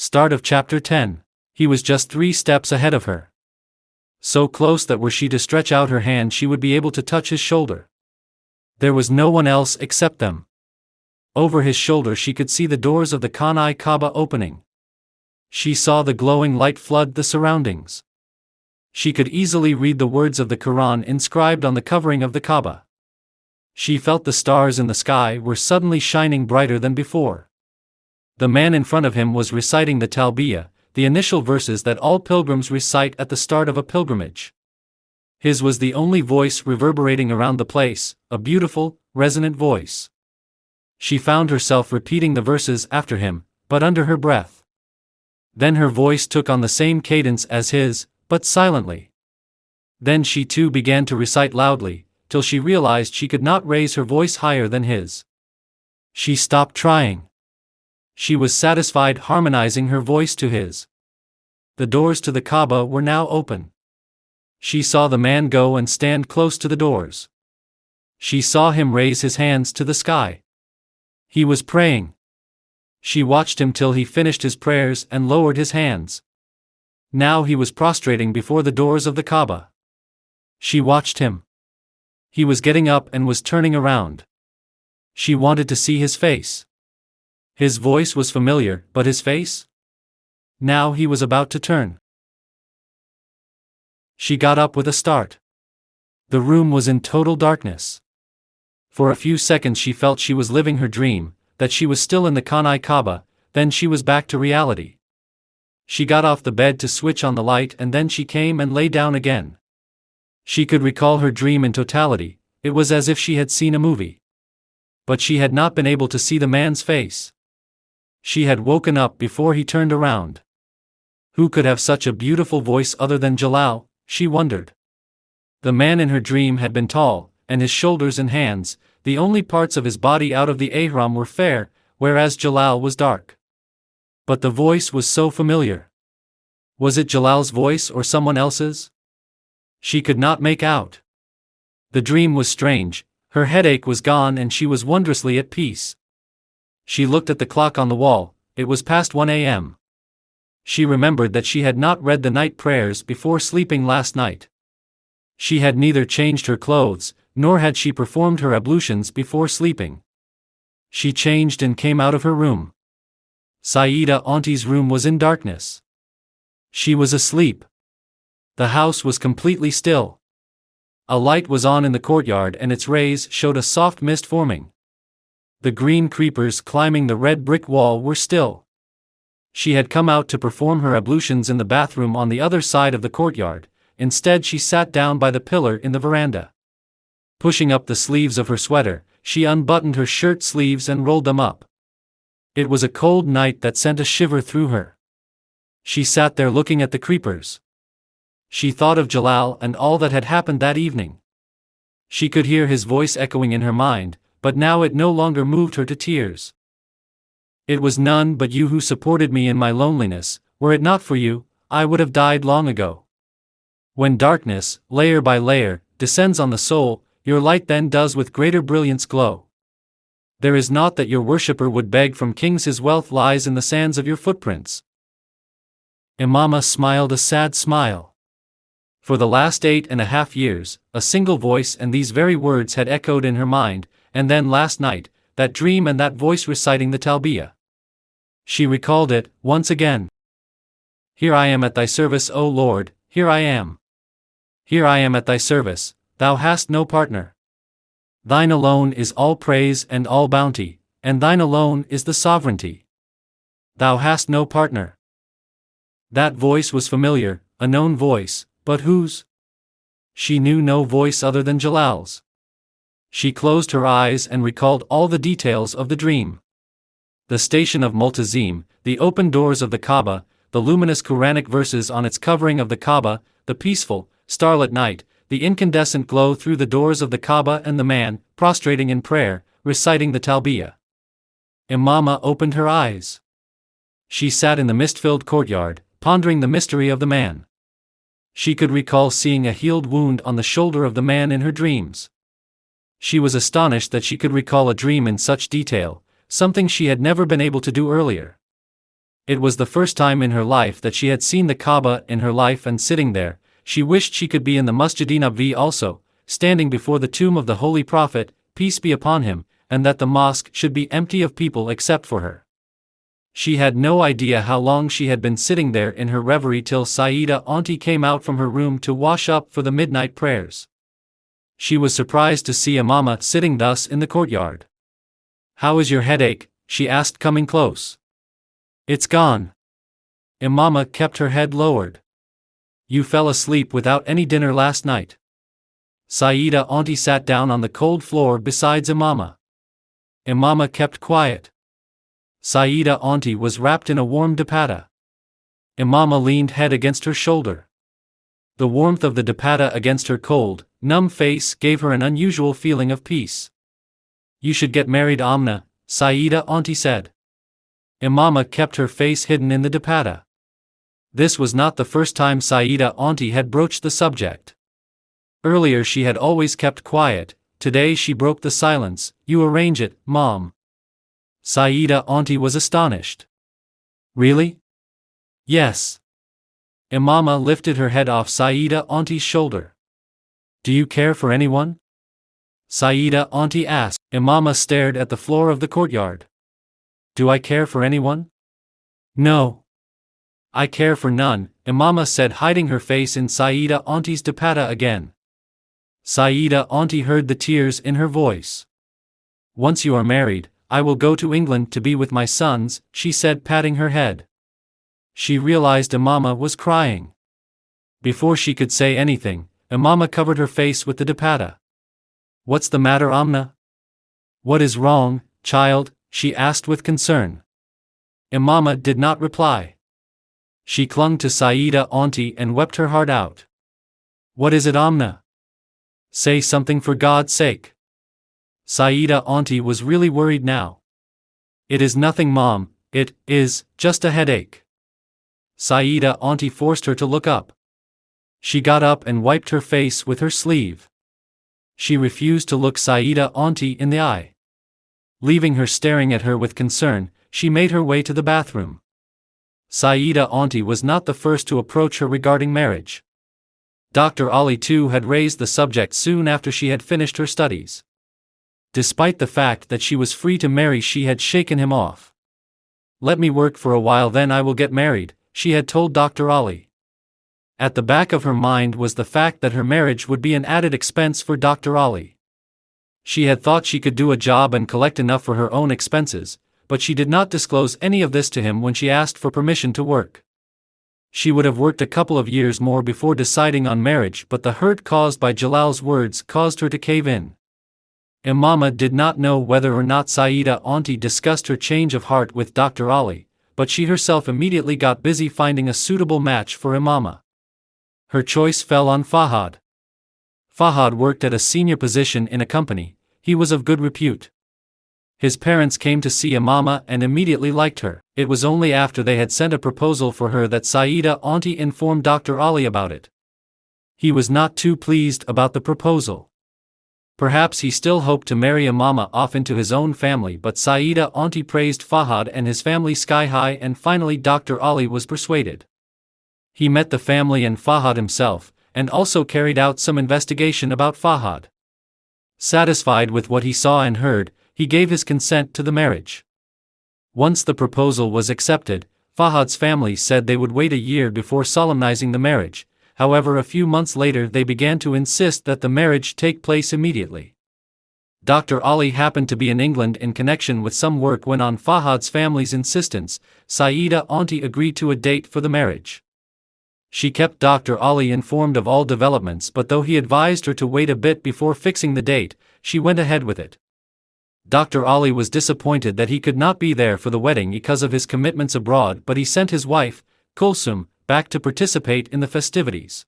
Start of chapter 10. He was just 3 steps ahead of her. So close that were she to stretch out her hand she would be able to touch his shoulder. There was no one else except them. Over his shoulder she could see the doors of the Kaaba opening. She saw the glowing light flood the surroundings. She could easily read the words of the Quran inscribed on the covering of the Kaaba. She felt the stars in the sky were suddenly shining brighter than before. The man in front of him was reciting the Talbiyah, the initial verses that all pilgrims recite at the start of a pilgrimage. His was the only voice reverberating around the place, a beautiful, resonant voice. She found herself repeating the verses after him, but under her breath. Then her voice took on the same cadence as his, but silently. Then she too began to recite loudly, till she realized she could not raise her voice higher than his. She stopped trying. She was satisfied harmonizing her voice to his. The doors to the Kaaba were now open. She saw the man go and stand close to the doors. She saw him raise his hands to the sky. He was praying. She watched him till he finished his prayers and lowered his hands. Now he was prostrating before the doors of the Kaaba. She watched him. He was getting up and was turning around. She wanted to see his face. His voice was familiar, but his face? Now he was about to turn. She got up with a start. The room was in total darkness. For a few seconds she felt she was living her dream, that she was still in the Kaaba, then she was back to reality. She got off the bed to switch on the light and then she came and lay down again. She could recall her dream in totality, it was as if she had seen a movie. But she had not been able to see the man's face. She had woken up before he turned around. Who could have such a beautiful voice other than Jalal, she wondered. The man in her dream had been tall, and his shoulders and hands, the only parts of his body out of the ihram were fair, whereas Jalal was dark. But the voice was so familiar. Was it Jalal's voice or someone else's? She could not make out. The dream was strange, her headache was gone and she was wondrously at peace. She looked at the clock on the wall, it was past 1 a.m. She remembered that she had not read the night prayers before sleeping last night. She had neither changed her clothes, nor had she performed her ablutions before sleeping. She changed and came out of her room. Saida Auntie's room was in darkness. She was asleep. The house was completely still. A light was on in the courtyard and its rays showed a soft mist forming. The green creepers climbing the red brick wall were still. She had come out to perform her ablutions in the bathroom on the other side of the courtyard, instead she sat down by the pillar in the veranda. Pushing up the sleeves of her sweater, she unbuttoned her shirt sleeves and rolled them up. It was a cold night that sent a shiver through her. She sat there looking at the creepers. She thought of Jalal and all that had happened that evening. She could hear his voice echoing in her mind, but now it no longer moved her to tears. It was none but you who supported me in my loneliness, were it not for you, I would have died long ago. When darkness, layer by layer, descends on the soul, your light then does with greater brilliance glow. There is naught that your worshipper would beg from kings, his wealth lies in the sands of your footprints. Imama smiled a sad smile. For the last 8.5 years, a single voice and these very words had echoed in her mind, and then last night, that dream and that voice reciting the Talbiyah. She recalled it, once again. Here I am at thy service, O Lord, here I am. Here I am at thy service, thou hast no partner. Thine alone is all praise and all bounty, and thine alone is the sovereignty. Thou hast no partner. That voice was familiar, a known voice, but whose? She knew no voice other than Jalal's. She closed her eyes and recalled all the details of the dream. The station of Multazim, the open doors of the Kaaba, the luminous Quranic verses on its covering of the Kaaba, the peaceful, starlit night, the incandescent glow through the doors of the Kaaba and the man, prostrating in prayer, reciting the Talbiyah. Imama opened her eyes. She sat in the mist-filled courtyard, pondering the mystery of the man. She could recall seeing a healed wound on the shoulder of the man in her dreams. She was astonished that she could recall a dream in such detail, something she had never been able to do earlier. It was the first time in her life that she had seen the Kaaba in her life, and sitting there, she wished she could be in the Masjid-e-Nabawi also, standing before the tomb of the Holy Prophet, peace be upon him, and that the mosque should be empty of people except for her. She had no idea how long she had been sitting there in her reverie till Saida Auntie came out from her room to wash up for the midnight prayers. She was surprised to see Imama sitting thus in the courtyard. "How is your headache?" she asked, coming close. "It's gone." Imama kept her head lowered. "You fell asleep without any dinner last night." Saida Auntie sat down on the cold floor besides Imama. Imama kept quiet. Saida Auntie was wrapped in a warm dupatta. Imama leaned head against her shoulder. The warmth of the dupatta against her cold, numb face gave her an unusual feeling of peace. "You should get married, Amna," Saida Auntie said. Imama kept her face hidden in the dupatta. This was not the first time Saida Auntie had broached the subject. Earlier she had always kept quiet, today she broke the silence. "You arrange it, Mom." Saida Auntie was astonished. "Really?" "Yes." Imama lifted her head off Saida Auntie's shoulder. "Do you care for anyone?" Saida Auntie asked. Imama stared at the floor of the courtyard. "Do I care for anyone?" "No. I care for none," Imama said, hiding her face in Saida Auntie's dupatta again. Saida Auntie heard the tears in her voice. "Once you are married, I will go to England to be with my sons," she said, patting her head. She realized Imama was crying. Before she could say anything, Imama covered her face with the dupatta. "What's the matter, Amna?" "What is wrong, child?" she asked with concern. Imama did not reply. She clung to Saida Auntie and wept her heart out. "What is it, Amna? Say something for God's sake." Saida Auntie was really worried now. "It is nothing, Mom, it is just a headache." Saida Auntie forced her to look up. She got up and wiped her face with her sleeve. She refused to look Saida Auntie in the eye. Leaving her staring at her with concern, she made her way to the bathroom. Saida Auntie was not the first to approach her regarding marriage. Dr. Ali too had raised the subject soon after she had finished her studies. Despite the fact that she was free to marry, she had shaken him off. "Let me work for a while, then I will get married," she had told Dr. Ali. At the back of her mind was the fact that her marriage would be an added expense for Dr. Ali. She had thought she could do a job and collect enough for her own expenses, but she did not disclose any of this to him when she asked for permission to work. She would have worked a couple of years more before deciding on marriage, but the hurt caused by Jalal's words caused her to cave in. Imama did not know whether or not Saida Auntie discussed her change of heart with Dr. Ali, but she herself immediately got busy finding a suitable match for Imama. Her choice fell on Fahad. Fahad worked at a senior position in a company. He was of good repute. His parents came to see Imama and immediately liked her. It was only after they had sent a proposal for her that Saida Auntie informed Dr. Ali about it. He was not too pleased about the proposal. Perhaps he still hoped to marry Imama off into his own family, but Saida Auntie praised Fahad and his family sky high, and finally Dr. Ali was persuaded. He met the family and Fahad himself, and also carried out some investigation about Fahad. Satisfied with what he saw and heard, he gave his consent to the marriage. Once the proposal was accepted, Fahad's family said they would wait a year before solemnizing the marriage. However, a few months later they began to insist that the marriage take place immediately. Dr. Ali happened to be in England in connection with some work when, on Fahad's family's insistence, Saida Auntie agreed to a date for the marriage. She kept Dr. Ali informed of all developments, but though he advised her to wait a bit before fixing the date, she went ahead with it. Dr. Ali was disappointed that he could not be there for the wedding because of his commitments abroad, but he sent his wife, Kulsum, back to participate in the festivities.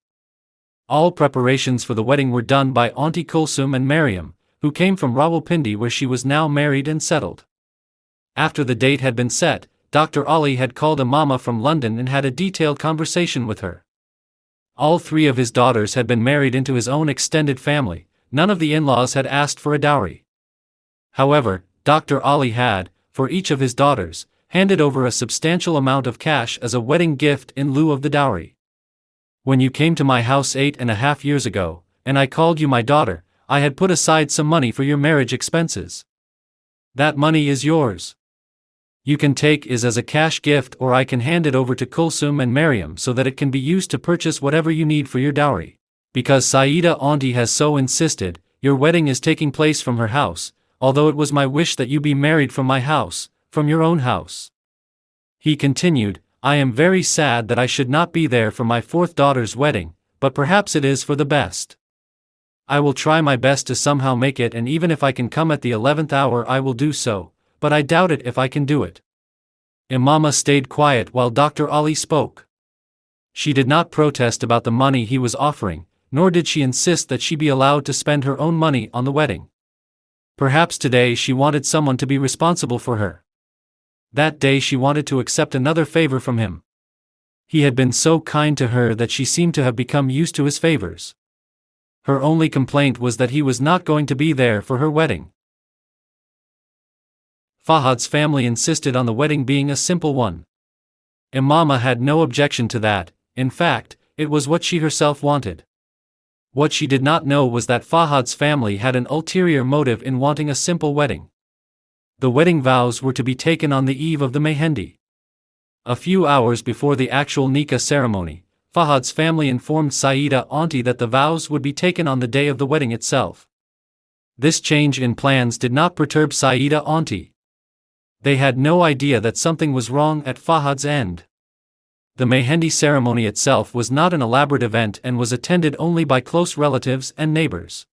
All preparations for the wedding were done by Auntie Kulsum and Mariam, who came from Rawalpindi, where she was now married and settled. After the date had been set, Dr. Ali had called Imama from London and had a detailed conversation with her. All three of his daughters had been married into his own extended family. None of the in-laws had asked for a dowry. However, Dr. Ali had, for each of his daughters, handed over a substantial amount of cash as a wedding gift in lieu of the dowry. When you came to my house 8.5 years ago, and I called you my daughter, I had put aside some money for your marriage expenses. That money is yours. You can take it as a cash gift, or I can hand it over to Kulsum and Maryam so that it can be used to purchase whatever you need for your dowry. Because Saida auntie has so insisted, your wedding is taking place from her house, although it was my wish that you be married from my house, from your own house. He continued, I am very sad that I should not be there for my fourth daughter's wedding, but perhaps it is for the best. I will try my best to somehow make it, and even if I can come at the 11th hour I will do so, but I doubt it if I can do it. Imama stayed quiet while Dr. Ali spoke. She did not protest about the money he was offering, nor did she insist that she be allowed to spend her own money on the wedding. Perhaps today she wanted someone to be responsible for her. That day she wanted to accept another favor from him. He had been so kind to her that she seemed to have become used to his favors. Her only complaint was that he was not going to be there for her wedding. Fahad's family insisted on the wedding being a simple one. Imama had no objection to that. In fact, it was what she herself wanted. What she did not know was that Fahad's family had an ulterior motive in wanting a simple wedding. The wedding vows were to be taken on the eve of the mehendi. A few hours before the actual nikah ceremony, Fahad's family informed Saida auntie that the vows would be taken on the day of the wedding itself. This change in plans did not perturb Saida auntie. They had no idea that something was wrong at Fahad's end. The mehendi ceremony itself was not an elaborate event and was attended only by close relatives and neighbors.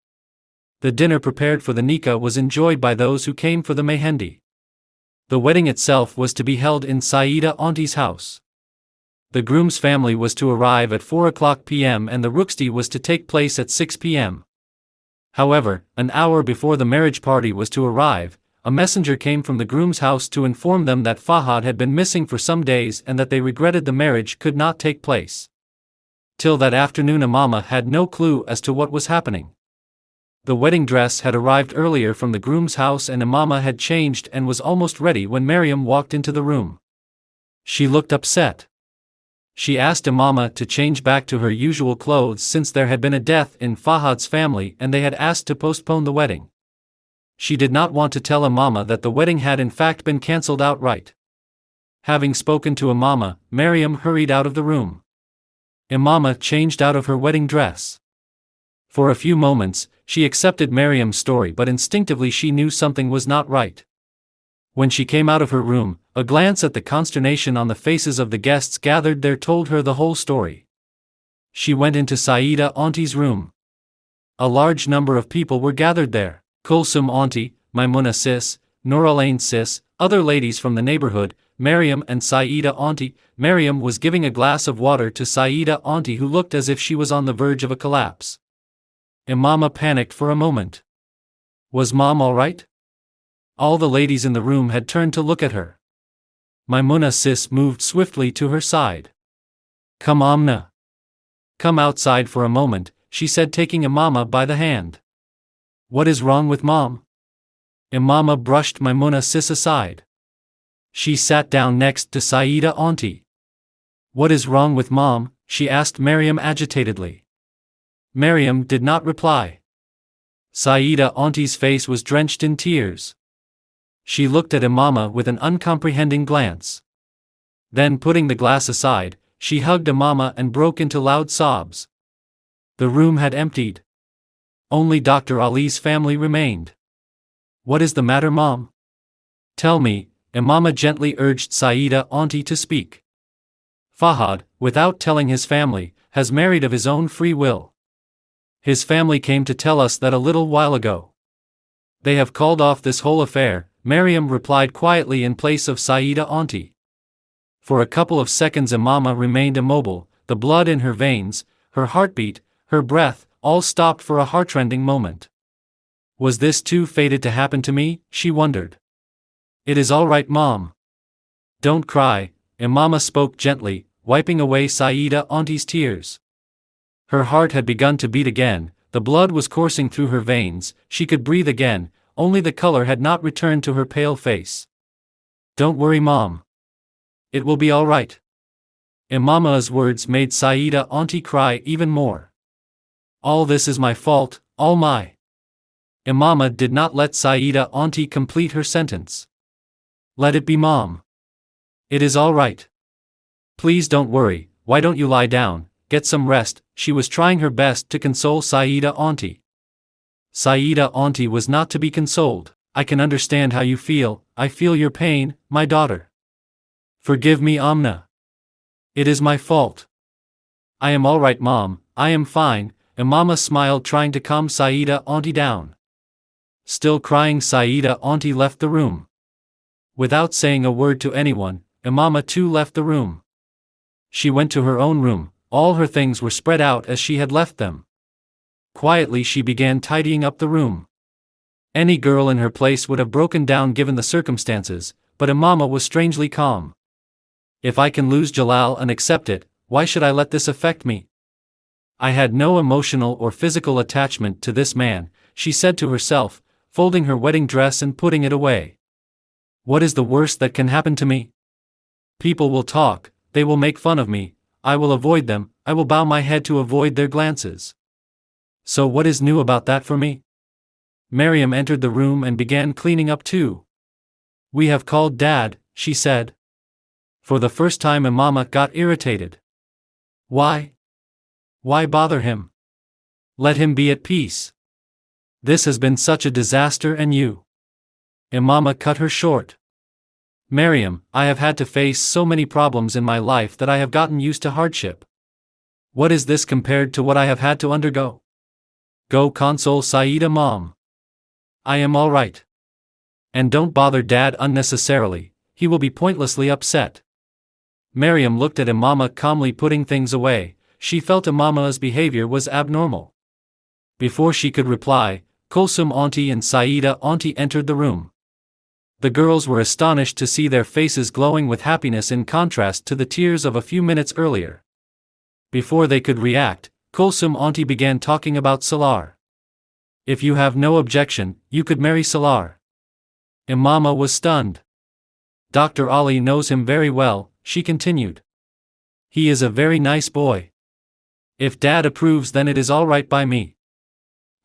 The dinner prepared for the nikah was enjoyed by those who came for the mehendi. The wedding itself was to be held in Saida auntie's house. The groom's family was to arrive at 4:00 p.m. and the rukhsati was to take place at 6 p.m. However, an hour before the marriage party was to arrive, a messenger came from the groom's house to inform them that Fahad had been missing for some days and that they regretted the marriage could not take place. Till that afternoon Imama had no clue as to what was happening. The wedding dress had arrived earlier from the groom's house and Imama had changed and was almost ready when Maryam walked into the room. She looked upset. She asked Imama to change back to her usual clothes since there had been a death in Fahad's family and they had asked to postpone the wedding. She did not want to tell Imama that the wedding had in fact been cancelled outright. Having spoken to Imama, Maryam hurried out of the room. Imama changed out of her wedding dress. For a few moments, she accepted Maryam's story, but instinctively she knew something was not right. When she came out of her room, a glance at the consternation on the faces of the guests gathered there told her the whole story. She went into Saida auntie's room. A large number of people were gathered there. Kulsum auntie, Maimuna sis, Nooralain sis, other ladies from the neighborhood, Maryam and Saida auntie. Maryam was giving a glass of water to Saida auntie who looked as if she was on the verge of a collapse. Imama panicked for a moment. Was Mom all right? All the ladies in the room had turned to look at her. Maimuna sis moved swiftly to her side. Come Amna. Come outside for a moment, she said, taking Imama by the hand. What is wrong with Mom? Imama brushed Maimuna sis aside. She sat down next to Saida auntie. What is wrong with Mom? She asked Maryam agitatedly. Maryam did not reply. Saida auntie's face was drenched in tears. She looked at Imama with an uncomprehending glance. Then, putting the glass aside, she hugged Imama and broke into loud sobs. The room had emptied. Only Dr. Ali's family remained. What is the matter, Mom? Tell me, Imama gently urged Saida auntie to speak. Fahad, without telling his family, has married of his own free will. His family came to tell us that a little while ago. They have called off this whole affair, Maryam replied quietly in place of Saida auntie. For a couple of seconds Imama remained immobile, the blood in her veins, her heartbeat, her breath, all stopped for a heartrending moment. Was this too fated to happen to me? She wondered. It is all right, Mom. Don't cry, Imama spoke gently, wiping away Saida auntie's tears. Her heart had begun to beat again, the blood was coursing through her veins, she could breathe again, only the color had not returned to her pale face. Don't worry, Mom. It will be all right. Imama's words made Saida auntie cry even more. All this is my fault, all my. Imama did not let Saida auntie complete her sentence. Let it be, Mom. It is all right. Please don't worry, why don't you lie down, get some rest. She was trying her best to console Saida auntie. Saida auntie was not to be consoled. I can understand how you feel, I feel your pain, my daughter. Forgive me, Amna. It is my fault. I am all right, Mom, I am fine. Imama smiled, trying to calm Saida auntie down. Still crying, Saida auntie left the room. Without saying a word to anyone, Imama too left the room. She went to her own room. All her things were spread out as she had left them. Quietly she began tidying up the room. Any girl in her place would have broken down given the circumstances, but Imama was strangely calm. If I can lose Jalal and accept it, why should I let this affect me? I had no emotional or physical attachment to this man, she said to herself, folding her wedding dress and putting it away. What is the worst that can happen to me? People will talk, they will make fun of me, I will avoid them, I will bow my head to avoid their glances. So what is new about that for me? Maryam entered the room and began cleaning up too. We have called Dad, she said. For the first time Imama got irritated. Why? Why bother him? Let him be at peace. This has been such a disaster and you. Imama cut her short. Maryam, I have had to face so many problems in my life that I have gotten used to hardship. What is this compared to what I have had to undergo? Go console Saida, Mom. I am all right. And don't bother Dad unnecessarily, he will be pointlessly upset. Maryam looked at Imama calmly putting things away. She felt Imama's behavior was abnormal. Before she could reply, Kulsum auntie and Saida auntie entered the room. The girls were astonished to see their faces glowing with happiness in contrast to the tears of a few minutes earlier. Before they could react, Kulsum auntie began talking about Salaar. If you have no objection, you could marry Salaar. Imama was stunned. Dr. Ali knows him very well, she continued. He is a very nice boy. If Dad approves, then it is all right by me.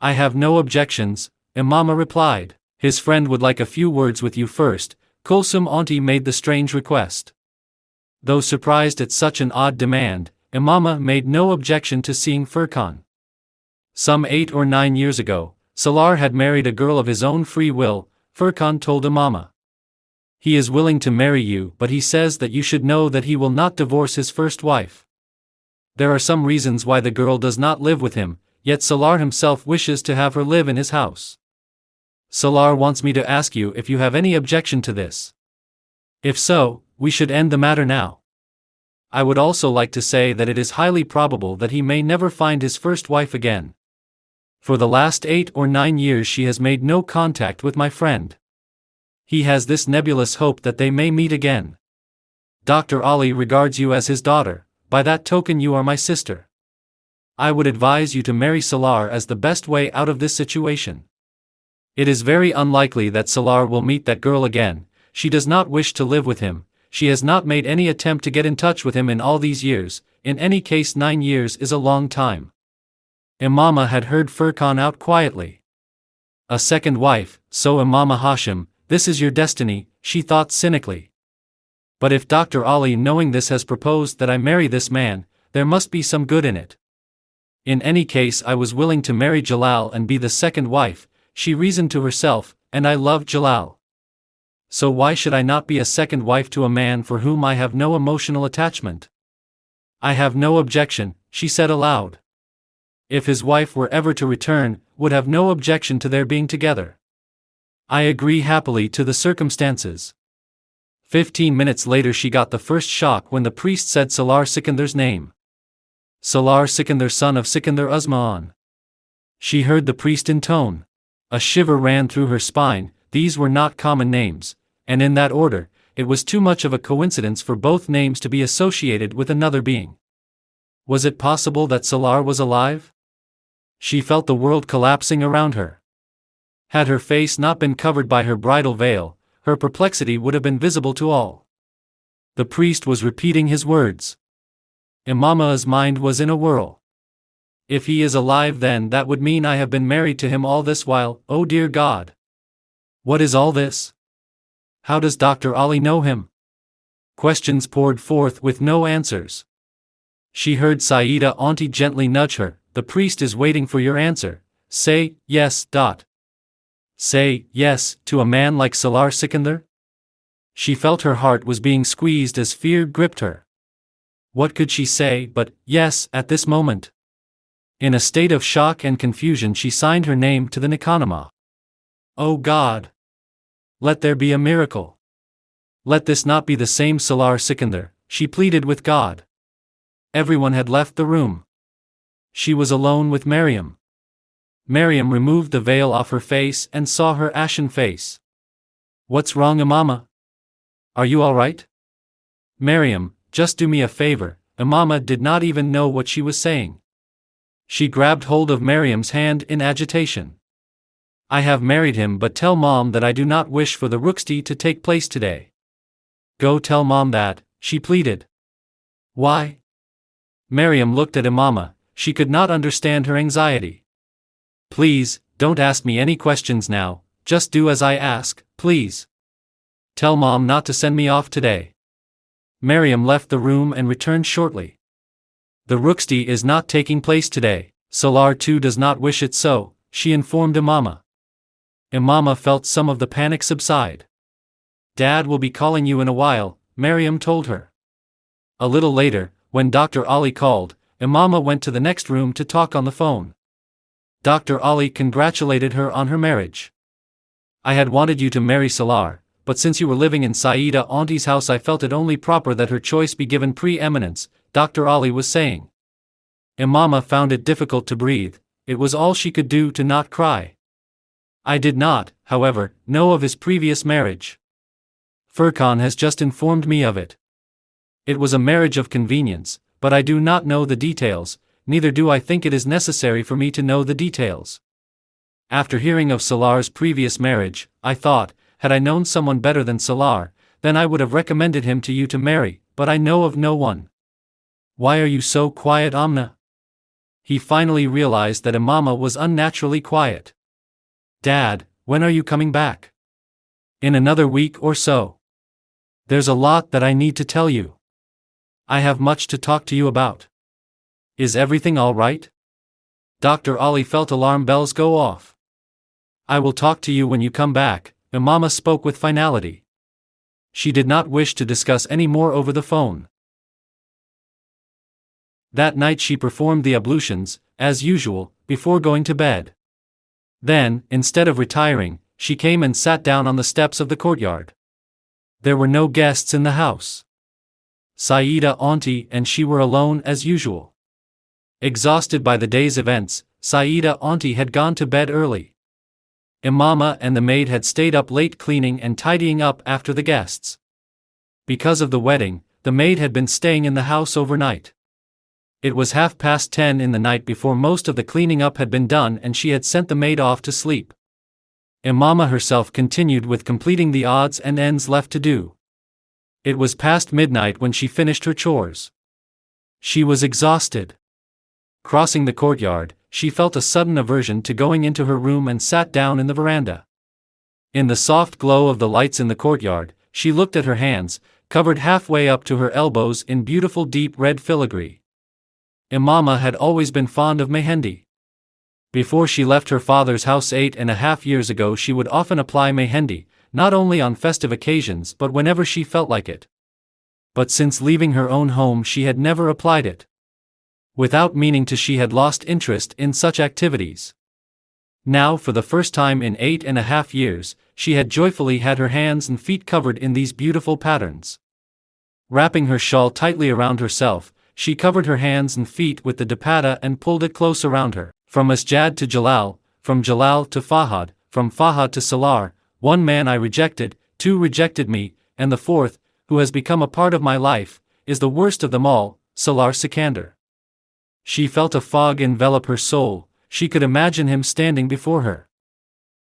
I have no objections, Imama replied. His friend would like a few words with you first, Kulsum auntie made the strange request. Though surprised at such an odd demand, Imama made no objection to seeing Furqan. Some 8 or 9 years ago, Salaar had married a girl of his own free will, Furqan told Imama. He is willing to marry you, but he says that you should know that he will not divorce his first wife. There are some reasons why the girl does not live with him, yet Salaar himself wishes to have her live in his house. Salaar wants me to ask you if you have any objection to this. If so, we should end the matter now. I would also like to say that it is highly probable that he may never find his first wife again. For the last 8 or 9 years she has made no contact with my friend. He has this nebulous hope that they may meet again. Dr. Ali regards you as his daughter, by that token you are my sister. I would advise you to marry Salaar as the best way out of this situation. It is very unlikely that Salaar will meet that girl again, she does not wish to live with him, she has not made any attempt to get in touch with him in all these years, in any case 9 years is a long time. Imama had heard Furqan out quietly. A second wife, so Imama Hashim, this is your destiny, she thought cynically. But if Dr. Ali knowing this has proposed that I marry this man, there must be some good in it. In any case I was willing to marry Jalal and be the second wife, she reasoned to herself, and I love Jalal. So why should I not be a second wife to a man for whom I have no emotional attachment? I have no objection, she said aloud. If his wife were ever to return, would have no objection to their being together. I agree happily to the circumstances. 15 minutes later she got the first shock when the priest said Salaar Sikandar's name. Salaar Sikandar, son of Sikandar Uzmaan. She heard the priest intone. A shiver ran through her spine. These were not common names, and in that order, it was too much of a coincidence for both names to be associated with another being. Was it possible that Salaar was alive? She felt the world collapsing around her. Had her face not been covered by her bridal veil, her perplexity would have been visible to all. The priest was repeating his words. Imama's mind was in a whirl. If he is alive, then that would mean I have been married to him all this while. Oh dear God! What is all this? How does Dr. Ali know him? Questions poured forth with no answers. She heard Saida Auntie gently nudge her. The priest is waiting for your answer. Say yes. Say yes to a man like Salaar Sikandar? She felt her heart was being squeezed as fear gripped her. What could she say but yes at this moment? In a state of shock and confusion, she signed her name to the nikahnaama. Oh God! Let there be a miracle. Let this not be the same Salaar Sikandar, she pleaded with God. Everyone had left the room. She was alone with Maryam. Maryam removed the veil off her face and saw her ashen face. What's wrong, Imama? Are you all right? Maryam, just do me a favor. Imama did not even know what she was saying. She grabbed hold of Maryam's hand in agitation. I have married him, but tell Mom that I do not wish for the rukhsati to take place today. Go tell Mom that, she pleaded. Why? Maryam looked at Imama. She could not understand her anxiety. Please, don't ask me any questions now, just do as I ask, please. Tell Mom not to send me off today. Maryam left the room and returned shortly. The rukhsati is not taking place today. Salaar too does not wish it so, she informed Imama. Imama felt some of the panic subside. Dad will be calling you in a while, Maryam told her. A little later, when Dr. Ali called, Imama went to the next room to talk on the phone. Dr. Ali congratulated her on her marriage. I had wanted you to marry Salaar, but since you were living in Saida Auntie's house, I felt it only proper that her choice be given preeminence, Dr. Ali was saying. Imama found it difficult to breathe. It was all she could do to not cry. I did not, however, know of his previous marriage. Furqan has just informed me of it. It was a marriage of convenience, but I do not know the details, neither do I think it is necessary for me to know the details. After hearing of Salaar's previous marriage, I thought, had I known someone better than Salaar, then I would have recommended him to you to marry, but I know of no one. Why are you so quiet, Amna? He finally realized that Imama was unnaturally quiet. Dad, when are you coming back? In another week or so. There's a lot that I need to tell you. I have much to talk to you about. Is everything all right? Dr. Ali felt alarm bells go off. I will talk to you when you come back, Imama spoke with finality. She did not wish to discuss any more over the phone. That night she performed the ablutions, as usual, before going to bed. Then, instead of retiring, she came and sat down on the steps of the courtyard. There were no guests in the house. Saida Auntie and she were alone as usual. Exhausted by the day's events, Saida Auntie had gone to bed early. Imama and the maid had stayed up late cleaning and tidying up after the guests. Because of the wedding, the maid had been staying in the house overnight. It was 10:30 in the night before most of the cleaning up had been done, and she had sent the maid off to sleep. Imama herself continued with completing the odds and ends left to do. It was past midnight when she finished her chores. She was exhausted. Crossing the courtyard, she felt a sudden aversion to going into her room and sat down in the veranda. In the soft glow of the lights in the courtyard, she looked at her hands, covered halfway up to her elbows in beautiful deep red filigree. Imama had always been fond of mehendi. Before she left her father's house 8.5 years ago, she would often apply mehendi, not only on festive occasions but whenever she felt like it. But since leaving her own home she had never applied it. Without meaning to, she had lost interest in such activities. Now, for the first time in 8.5 years, she had joyfully had her hands and feet covered in these beautiful patterns. Wrapping her shawl tightly around herself, she covered her hands and feet with the dupatta and pulled it close around her. From Asjad to Jalal, from Jalal to Fahad, from Fahad to Salaar, one man I rejected, two rejected me, and the fourth, who has become a part of my life, is the worst of them all, Salaar Sikandar. She felt a fog envelop her soul. She could imagine him standing before her.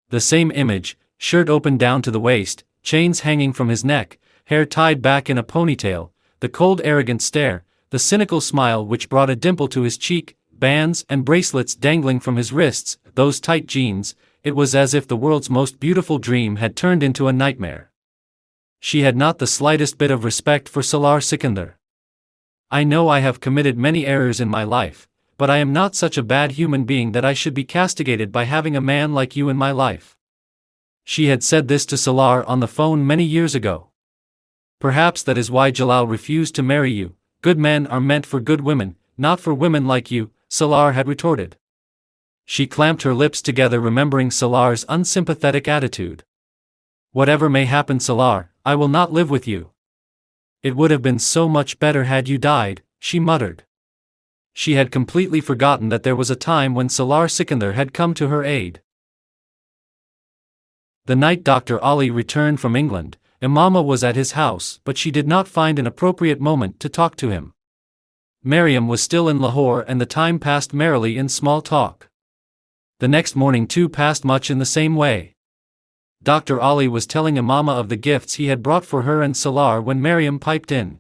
The same image, shirt open down to the waist, chains hanging from his neck, hair tied back in a ponytail, the cold arrogant stare, the cynical smile which brought a dimple to his cheek, bands and bracelets dangling from his wrists, those tight jeans. It was as if the world's most beautiful dream had turned into a nightmare. She had not the slightest bit of respect for Salaar Sikandar. I know I have committed many errors in my life, but I am not such a bad human being that I should be castigated by having a man like you in my life. She had said this to Salaar on the phone many years ago. Perhaps that is why Jalal refused to marry you. Good men are meant for good women, not for women like you, Salaar had retorted. She clamped her lips together, remembering Salaar's unsympathetic attitude. Whatever may happen, Salaar, I will not live with you. It would have been so much better had you died, she muttered. She had completely forgotten that there was a time when Salaar Sikandar had come to her aid. The night Dr. Ali returned from England, Imama was at his house, but she did not find an appropriate moment to talk to him. Mariam was still in Lahore and the time passed merrily in small talk. The next morning too passed much in the same way. Dr. Ali was telling Imama of the gifts he had brought for her and Salaar when Mariam piped in.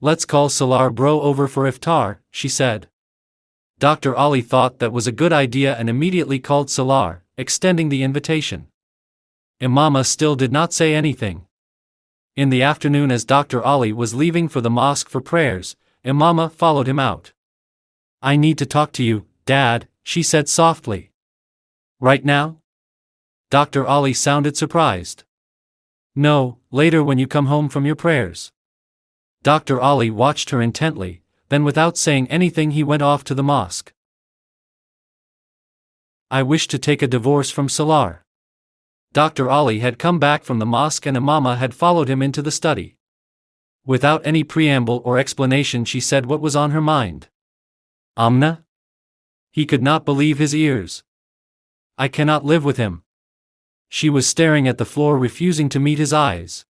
Let's call Salaar bro over for iftar, she said. Dr. Ali thought that was a good idea and immediately called Salaar, extending the invitation. Imama still did not say anything. In the afternoon, as Dr. Ali was leaving for the mosque for prayers, Imama followed him out. I need to talk to you, Dad, she said softly. Right now? Dr. Ali sounded surprised. No, later when you come home from your prayers. Dr. Ali watched her intently, then without saying anything he went off to the mosque. I wish to take a divorce from Salaar. Dr. Ali had come back from the mosque and Imama had followed him into the study. Without any preamble or explanation, she said what was on her mind. Amna? He could not believe his ears. I cannot live with him. She was staring at the floor, refusing to meet his eyes.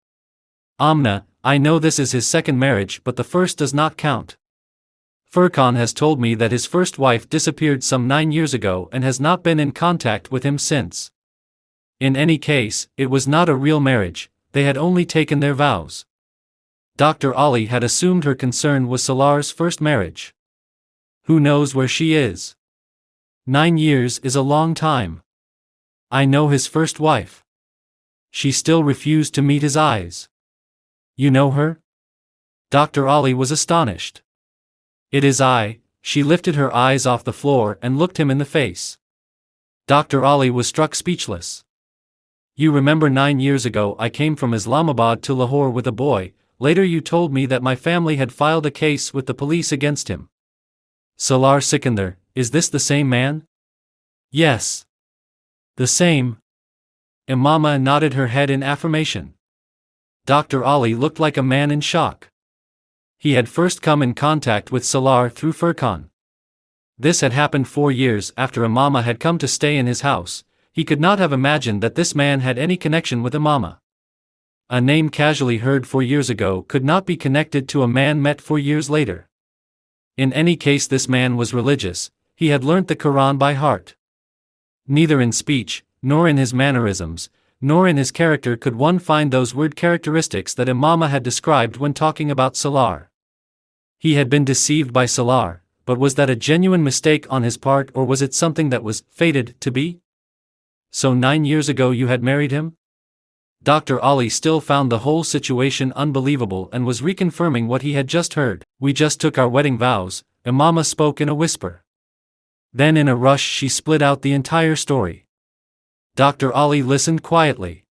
Amna, I know this is his second marriage, but the first does not count. Furqan has told me that his first wife disappeared some 9 years ago and has not been in contact with him since. In any case, it was not a real marriage, they had only taken their vows. Dr. Ali had assumed her concern was Salaar's first marriage. Who knows where she is? 9 years is a long time. I know his first wife. She still refused to meet his eyes. You know her? Dr. Ali was astonished. It is I. She lifted her eyes off the floor and looked him in the face. Dr. Ali was struck speechless. You remember 9 years ago I came from Islamabad to Lahore with a boy. Later you told me that my family had filed a case with the police against him. Salaar Sikandar, is this the same man? Yes. The same. Imama nodded her head in affirmation. Dr. Ali looked like a man in shock. He had first come in contact with Salaar through Furqan. This had happened 4 years after Imama had come to stay in his house. He could not have imagined that this man had any connection with Imama. A name casually heard 4 years ago could not be connected to a man met 4 years later. In any case, this man was religious. He had learnt the Quran by heart. Neither in speech, nor in his mannerisms, nor in his character could one find those weird characteristics that Imama had described when talking about Salaar. He had been deceived by Salaar, but was that a genuine mistake on his part, or was it something that was fated to be? So 9 years ago you had married him? Dr. Ali still found the whole situation unbelievable and was reconfirming what he had just heard. We just took our wedding vows, Imama spoke in a whisper. Then in a rush she split out the entire story. Dr. Ali listened quietly.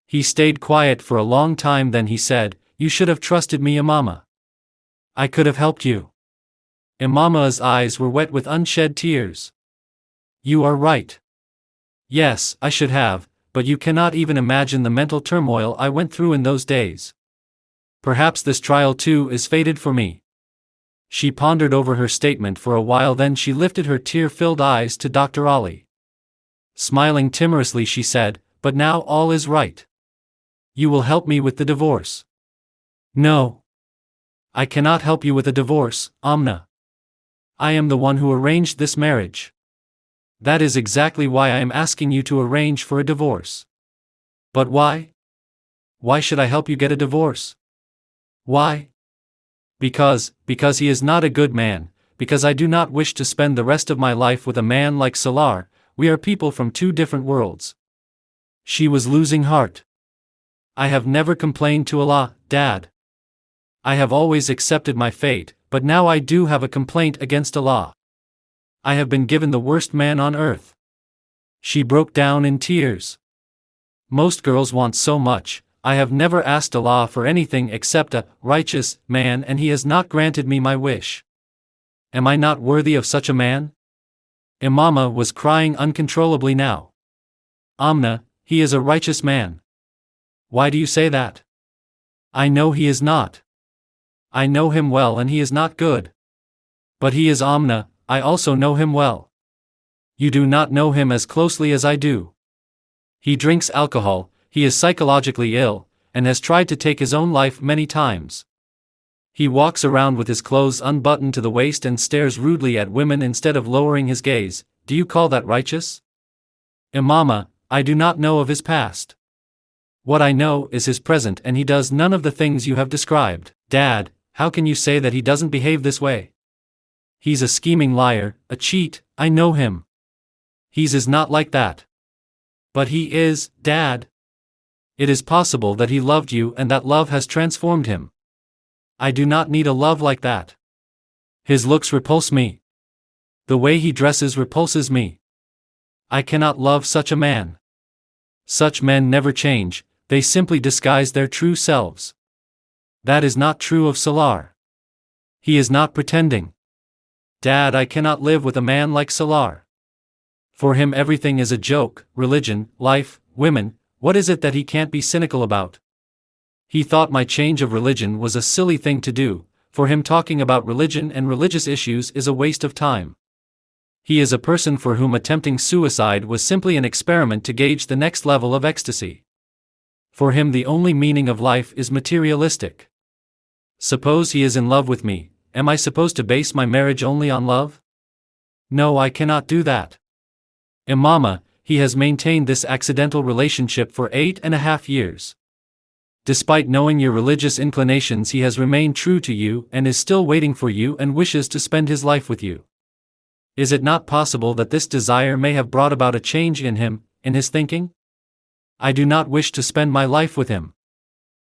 He stayed quiet for a long time, then he said, You should have trusted me, Imama. I could have helped you. Imama's eyes were wet with unshed tears. You are right. Yes, I should have, but you cannot even imagine the mental turmoil I went through in those days. Perhaps this trial too is fated for me. She pondered over her statement for a while, then she lifted her tear-filled eyes to Dr. Ali. Smiling timorously she said, But now all is right. You will help me with the divorce. No. I cannot help you with a divorce, Amna. I am the one who arranged this marriage. That is exactly why I am asking you to arrange for a divorce. But why? Why should I help you get a divorce? Why? Because he is not a good man, because I do not wish to spend the rest of my life with a man like Salaar. We are people from two different worlds. She was losing heart. I have never complained to Allah, Dad. I have always accepted my fate, but now I do have a complaint against Allah. I have been given the worst man on earth. She broke down in tears. Most girls want so much. I have never asked Allah for anything except a righteous man, and He has not granted me my wish. Am I not worthy of such a man? Imama was crying uncontrollably now. Amna, he is a righteous man. Why do you say that? I know he is not. I know him well and he is not good. But he is Amna, I also know him well. You do not know him as closely as I do. He drinks alcohol, he is psychologically ill, and has tried to take his own life many times. He walks around with his clothes unbuttoned to the waist and stares rudely at women instead of lowering his gaze. Do you call that righteous? Imama, I do not know of his past. What I know is his present, and he does none of the things you have described. Dad, how can you say that he doesn't behave this way? He's a scheming liar, a cheat, I know him. He's is not like that. But he is, Dad. It is possible that he loved you and that love has transformed him. I do not need a love like that. His looks repulse me. The way he dresses repulses me. I cannot love such a man. Such men never change, they simply disguise their true selves. That is not true of Salaar. He is not pretending. Dad, I cannot live with a man like Salaar. For him everything is a joke, religion, life, women. What is it that he can't be cynical about? He thought my change of religion was a silly thing to do. For him talking about religion and religious issues is a waste of time. He is a person for whom attempting suicide was simply an experiment to gauge the next level of ecstasy. For him the only meaning of life is materialistic. Suppose he is in love with me, am I supposed to base my marriage only on love? No, I cannot do that. Imama, he has maintained this accidental relationship for 8.5 years. Despite knowing your religious inclinations, he has remained true to you and is still waiting for you and wishes to spend his life with you. Is it not possible that this desire may have brought about a change in him, in his thinking? I do not wish to spend my life with him.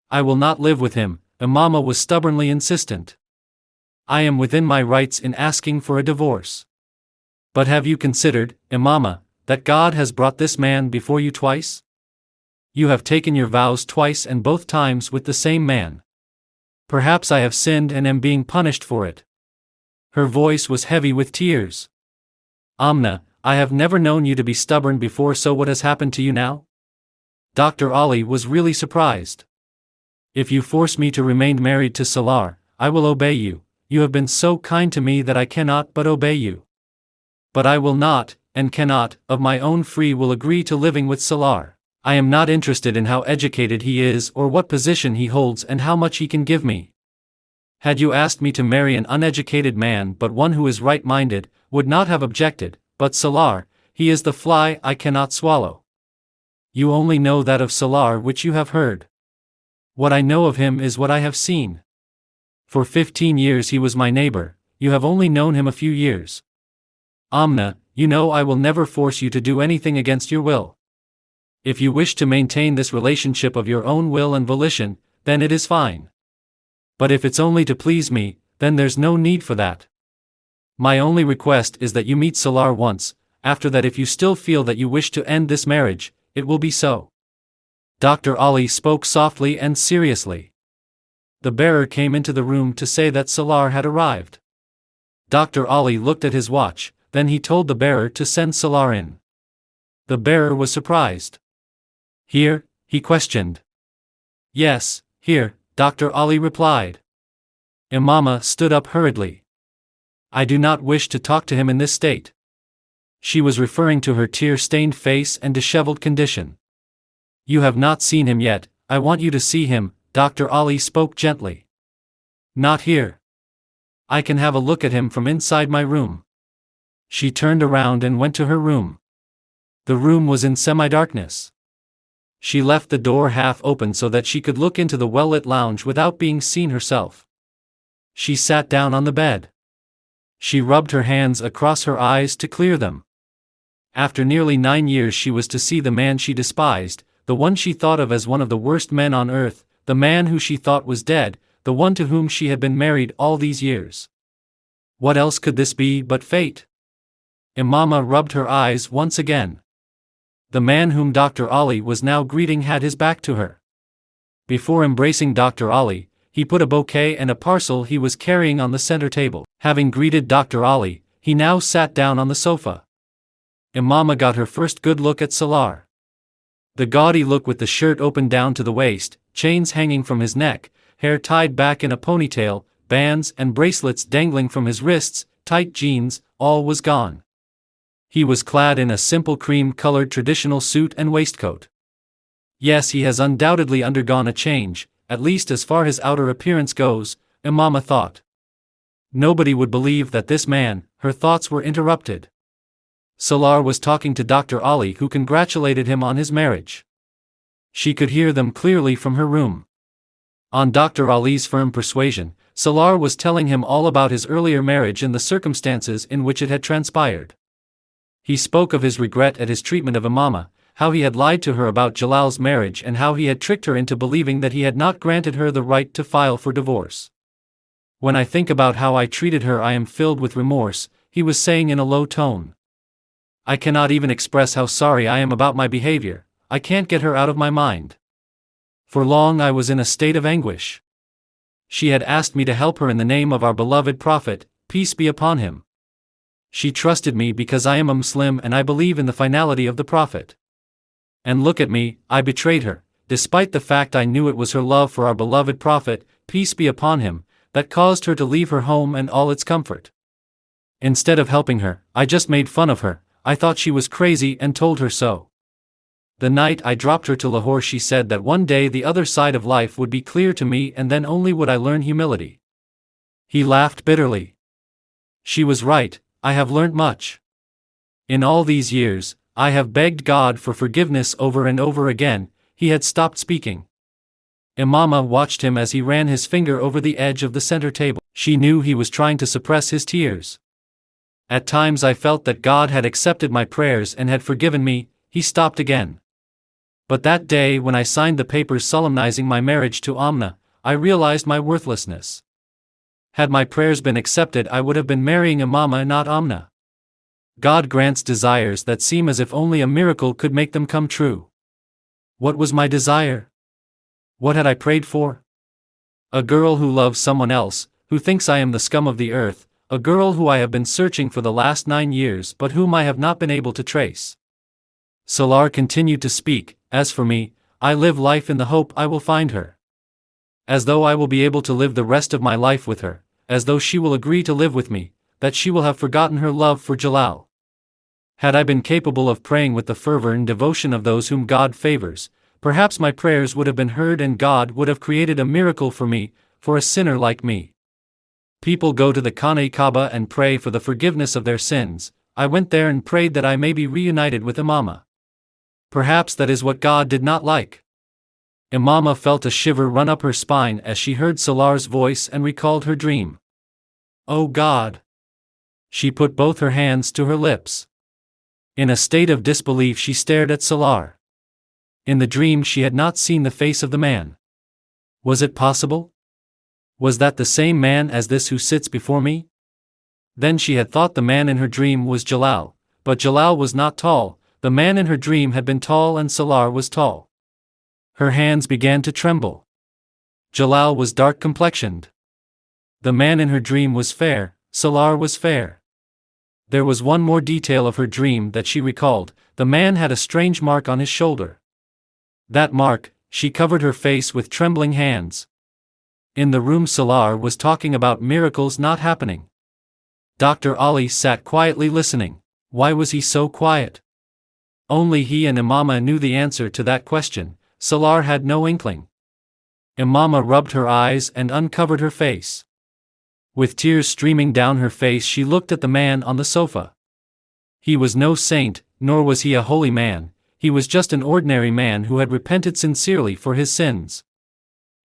I will not live with him, Imama was stubbornly insistent. I am within my rights in asking for a divorce. But have you considered, Imama, that God has brought this man before you twice? You have taken your vows twice and both times with the same man. Perhaps I have sinned and am being punished for it. Her voice was heavy with tears. Amna, I have never known you to be stubborn before, so what has happened to you now? Dr. Ali was really surprised. If you force me to remain married to Salaar, I will obey you. You have been so kind to me that I cannot but obey you. But I will not, and cannot, of my own free will agree to living with Salaar. I am not interested in how educated he is or what position he holds and how much he can give me. Had you asked me to marry an uneducated man but one who is right-minded, would not have objected, but Salaar, he is the fly I cannot swallow. You only know that of Salaar which you have heard. What I know of him is what I have seen. For 15 years he was my neighbor, you have only known him a few years. Amna, you know I will never force you to do anything against your will. If you wish to maintain this relationship of your own will and volition, then it is fine. But if it's only to please me, then there's no need for that. My only request is that you meet Salaar once, after that if you still feel that you wish to end this marriage, it will be so. Dr. Ali spoke softly and seriously. The bearer came into the room to say that Salaar had arrived. Dr. Ali looked at his watch, then he told the bearer to send Salaar in. The bearer was surprised. Here? He questioned. Yes, here, Dr. Ali replied. Imama stood up hurriedly. I do not wish to talk to him in this state. She was referring to her tear-stained face and disheveled condition. You have not seen him yet, I want you to see him, Dr. Ali spoke gently. Not here. I can have a look at him from inside my room. She turned around and went to her room. The room was in semi-darkness. She left the door half open so that she could look into the well-lit lounge without being seen herself. She sat down on the bed. She rubbed her hands across her eyes to clear them. After nearly 9 years she was to see the man she despised, the one she thought of as one of the worst men on earth, the man who she thought was dead, the one to whom she had been married all these years. What else could this be but fate? Imama rubbed her eyes once again. The man whom Dr. Ali was now greeting had his back to her. Before embracing Dr. Ali, he put a bouquet and a parcel he was carrying on the center table. Having greeted Dr. Ali, he now sat down on the sofa. Imama got her first good look at Salaar. The gaudy look with the shirt open down to the waist, chains hanging from his neck, hair tied back in a ponytail, bands and bracelets dangling from his wrists, tight jeans, all was gone. He was clad in a simple cream-colored traditional suit and waistcoat. Yes, he has undoubtedly undergone a change, at least as far as outer appearance goes, Imama thought. Nobody would believe that this man. Her thoughts were interrupted. Salaar was talking to Dr. Ali, who congratulated him on his marriage. She could hear them clearly from her room. On Dr. Ali's firm persuasion, Salaar was telling him all about his earlier marriage and the circumstances in which it had transpired. He spoke of his regret at his treatment of Imama, how he had lied to her about Jalal's marriage and how he had tricked her into believing that he had not granted her the right to file for divorce. When I think about how I treated her I am filled with remorse, he was saying in a low tone. I cannot even express how sorry I am about my behavior. I can't get her out of my mind. For long I was in a state of anguish. She had asked me to help her in the name of our beloved Prophet, peace be upon him. She trusted me because I am a Muslim and I believe in the finality of the Prophet. And look at me, I betrayed her, despite the fact I knew it was her love for our beloved Prophet, peace be upon him, that caused her to leave her home and all its comfort. Instead of helping her, I just made fun of her. I thought she was crazy and told her so. The night I dropped her to Lahore she said that one day the other side of life would be clear to me and then only would I learn humility. He laughed bitterly. She was right, I have learnt much. In all these years, I have begged God for forgiveness over and over again. He had stopped speaking. Imama watched him as he ran his finger over the edge of the center table. She knew he was trying to suppress his tears. At times I felt that God had accepted my prayers and had forgiven me. He stopped again. But that day when I signed the papers solemnizing my marriage to Amna, I realized my worthlessness. Had my prayers been accepted I would have been marrying Imama and not Amna. God grants desires that seem as if only a miracle could make them come true. What was my desire? What had I prayed for? A girl who loves someone else, who thinks I am the scum of the earth, a girl who I have been searching for the last 9 years but whom I have not been able to trace. Salaar continued to speak, as for me, I live life in the hope I will find her. As though I will be able to live the rest of my life with her, as though she will agree to live with me, that she will have forgotten her love for Jalal. Had I been capable of praying with the fervor and devotion of those whom God favors, perhaps my prayers would have been heard and God would have created a miracle for me, for a sinner like me. People go to the Kaaba and pray for the forgiveness of their sins. I went there and prayed that I may be reunited with Imama. Perhaps that is what God did not like. Imama felt a shiver run up her spine as she heard Salaar's voice and recalled her dream. Oh God! She put both her hands to her lips. In a state of disbelief she stared at Salaar. In the dream she had not seen the face of the man. Was it possible? Was that the same man as this who sits before me? Then she had thought the man in her dream was Jalal, but Jalal was not tall. The man in her dream had been tall and Salaar was tall. Her hands began to tremble. Jalal was dark-complexioned. The man in her dream was fair, Salaar was fair. There was one more detail of her dream that she recalled. The man had a strange mark on his shoulder. That mark, she covered her face with trembling hands. In the room Salaar was talking about miracles not happening. Dr. Ali sat quietly listening. Why was he so quiet? Only he and Imama knew the answer to that question. Salaar had no inkling. Imama rubbed her eyes and uncovered her face. With tears streaming down her face she looked at the man on the sofa. He was no saint, nor was he a holy man. he was just an ordinary man who had repented sincerely for his sins.